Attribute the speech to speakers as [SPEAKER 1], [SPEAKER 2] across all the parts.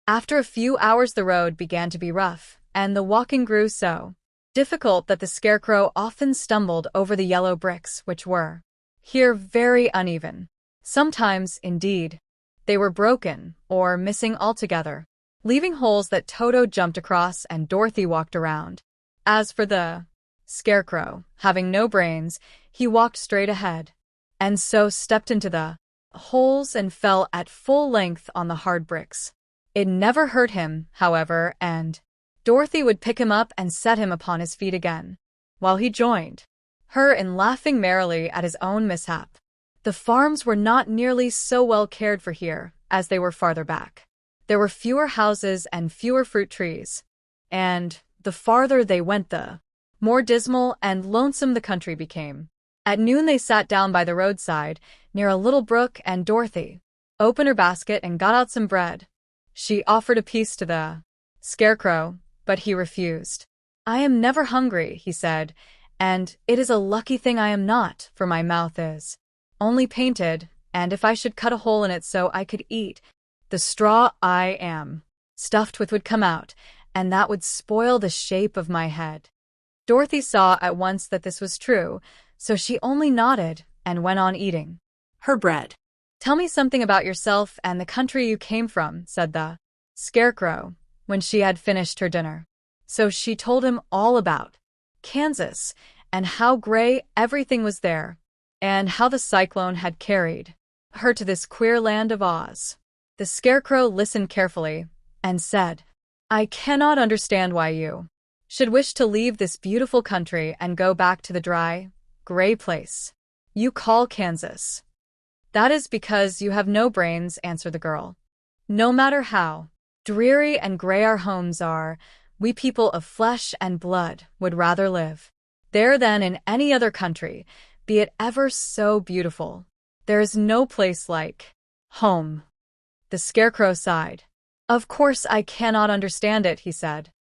[SPEAKER 1] After a few hours the road began to be rough, and the walking grew so difficult that the Scarecrow often stumbled over the yellow bricks, which were here very uneven. Sometimes, indeed, they were broken or missing altogether, leaving holes that Toto jumped across and Dorothy walked around. As for the Scarecrow, having no brains, he walked straight ahead, and so stepped into the holes and fell at full length on the hard bricks. It never hurt him, however, and Dorothy would pick him up and set him upon his feet again, while he joined her in laughing merrily at his own mishap. The farms were not nearly so well cared for here as they were farther back. There were fewer houses and fewer fruit trees, and the farther they went the more dismal and lonesome the country became. At noon they sat down by the roadside, near a little brook, and Dorothy opened her basket and got out some bread. She offered a piece to the Scarecrow, but he refused. "I am never hungry," he said, "and it is a lucky thing I am not, for my mouth is only painted, and if I should cut a hole in it so I could eat, the straw I am stuffed with would come out, and that would spoil the shape of my head." Dorothy saw at once that this was true, so she only nodded and went on eating her bread. "Tell me something about yourself and the country you came from," said the Scarecrow, when she had finished her dinner. So she told him all about Kansas, and how gray everything was there, and how the cyclone had carried her to this queer land of Oz. The Scarecrow listened carefully and said, "I cannot understand why you should wish to leave this beautiful country and go back to the dry, gray place you call Kansas." "That is because you have no brains," answered the girl. "No matter how dreary and gray our homes are, we people of flesh and blood would rather live there than in any other country, be it ever so beautiful. There is no place like home." The Scarecrow sighed. "Of course I cannot understand it," he said.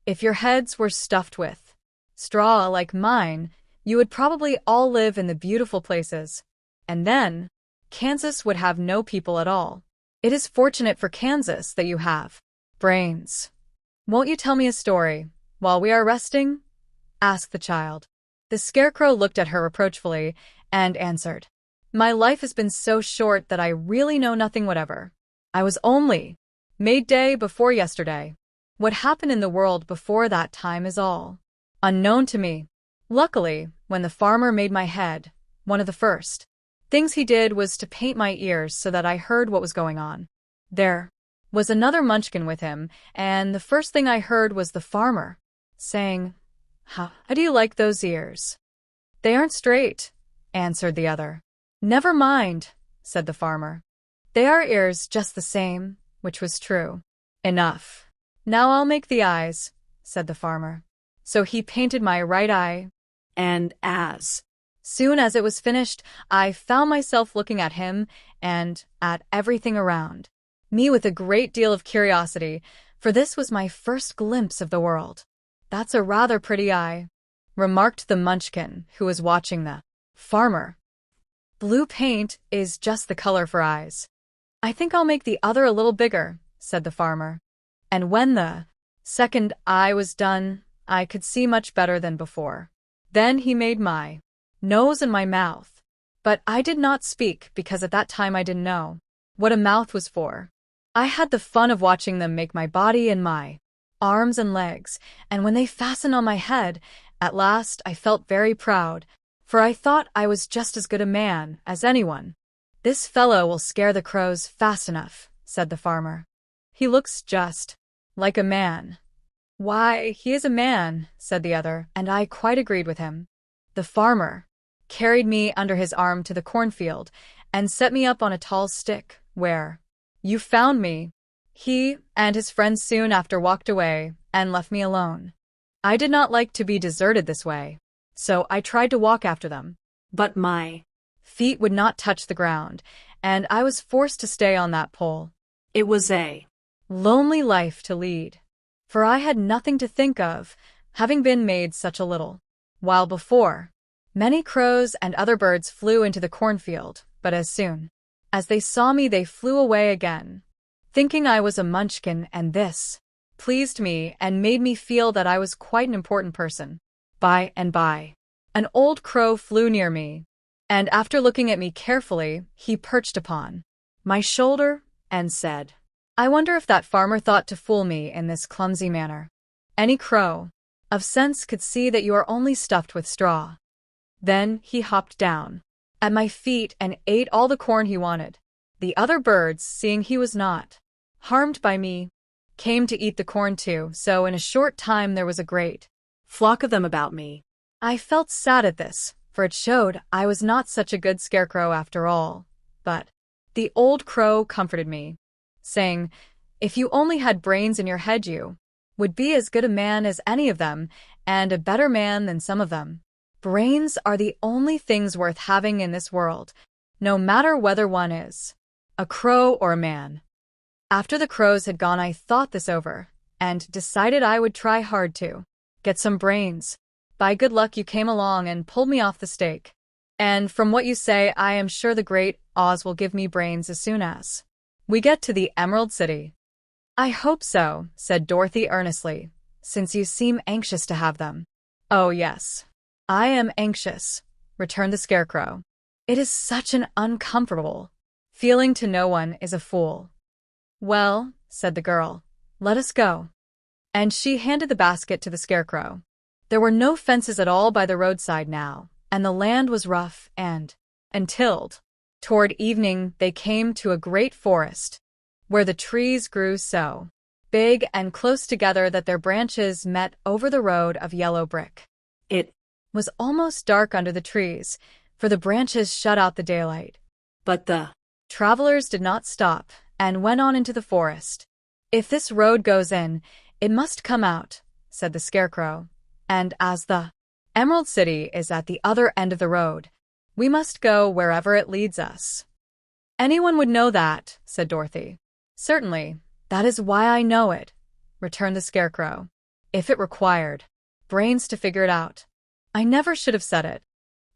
[SPEAKER 1] "If your heads were stuffed with straw like mine, you would probably all live in the beautiful places, and then Kansas would have no people at all. It is fortunate for Kansas that you have brains." "Won't you tell me a story while we are resting?" asked the child. The Scarecrow looked at her reproachfully and answered, "My life has been so short that I really know nothing whatever. I was only made day before yesterday. What happened in the world before that time is all unknown to me. Luckily, when the farmer made my head, one of the first things he did was to paint my ears so that I heard what was going on. There was another munchkin with him, and the first thing I heard was the farmer saying, 'How do you like those ears?' 'They aren't straight,' answered the other. 'Never mind,' said the farmer. 'They are ears just the same,' which was true enough. 'Now I'll make the eyes,' said the farmer. So he painted my right eye, and as soon as it was finished, I found myself looking at him and at everything around me with a great deal of curiosity, for this was my first glimpse of the world. 'That's a rather pretty eye,' remarked the munchkin who was watching the farmer. 'Blue paint is just the color for eyes.' 'I think I'll make the other a little bigger,' said the farmer. And when the second eye was done, I could see much better than before. Then he made my nose and my mouth. But I did not speak because at that time I didn't know what a mouth was for. I had the fun of watching them make my body and my arms and legs, and when they fastened on my head, at last I felt very proud, for I thought I was just as good a man as anyone. 'This fellow will scare the crows fast enough,' said the farmer. 'He looks just like a man.' 'Why, he is a man,' said the other, and I quite agreed with him. The farmer carried me under his arm to the cornfield and set me up on a tall stick, where you found me. He and his friends soon after walked away and left me alone. I did not like to be deserted this way, so I tried to walk after them, but my feet would not touch the ground, and I was forced to stay on that pole. It was a lonely life to lead, for I had nothing to think of, having been made such a little while before. Many crows and other birds flew into the cornfield, but as soon as they saw me they flew away again. thinking I was a munchkin, and this pleased me and made me feel that I was quite an important person. By and by, an old crow flew near me, and after looking at me carefully, he perched upon my shoulder and said, "I wonder if that farmer thought to fool me in this clumsy manner. Any crow of sense could see that you are only stuffed with straw." Then he hopped down at my feet and ate all the corn he wanted. The other birds, seeing he was not harmed by me, came to eat the corn too, so in a short time there was a great flock of them about me. I felt sad at this, for it showed I was not such a good scarecrow after all. But the old crow comforted me, saying, "If you only had brains in your head, you would be as good a man as any of them, and a better man than some of them. Brains are the only things worth having in this world, no matter whether one is a crow or a man." After the crows had gone, I thought this over, and decided I would try hard to get some brains. By good luck you came along and pulled me off the stake. And from what you say, I am sure the great Oz will give me brains as soon as we get to the Emerald City. "I hope so," said Dorothy earnestly, "since you seem anxious to have them." "Oh yes, I am anxious," returned the Scarecrow. "It is such an uncomfortable feeling to know one is a fool." "Well," said the girl, "let us go." And she handed the basket to the Scarecrow. There were no fences at all by the roadside now, and the land was rough and untilled. Toward evening they came to a great forest, where the trees grew so big and close together that their branches met over the road of yellow brick. It was almost dark under the trees, for the branches shut out the daylight. But the travelers did not stop and went on into the forest. "If this road goes in, it must come out," said the Scarecrow. "And as the Emerald City is at the other end of the road, we must go wherever it leads us." "Anyone would know that," said Dorothy. "Certainly, that is why I know it," returned the Scarecrow. "If it required brains to figure it out, I never should have said it."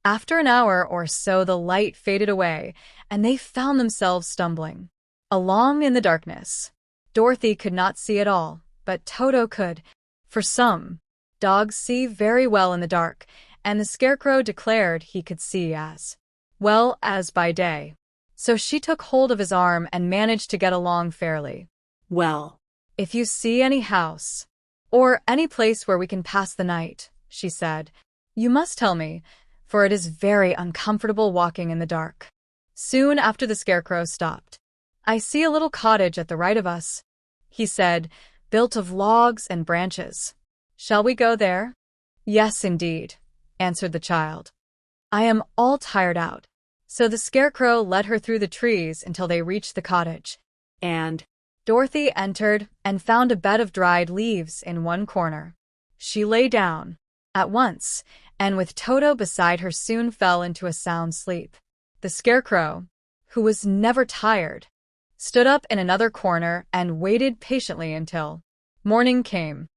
[SPEAKER 1] After an hour or so the light faded away, and they found themselves stumbling along in the darkness. Dorothy could not see at all, but Toto could, for some dogs see very well in the dark, and the Scarecrow declared he could see as well as by day. So she took hold of his arm and managed to get along fairly well. "If you see any house, or any place where we can pass the night," she said, "you must tell me, for it is very uncomfortable walking in the dark." Soon after the Scarecrow stopped. "I see a little cottage at the right of us," he said, "built of logs and branches. Shall we go there?" "Yes, indeed," answered the child. "I am all tired out." So the Scarecrow led her through the trees until they reached the cottage, and Dorothy entered and found a bed of dried leaves in one corner. She lay down at once, and with Toto beside her soon fell into a sound sleep. The Scarecrow, who was never tired, stood up in another corner and waited patiently until morning came.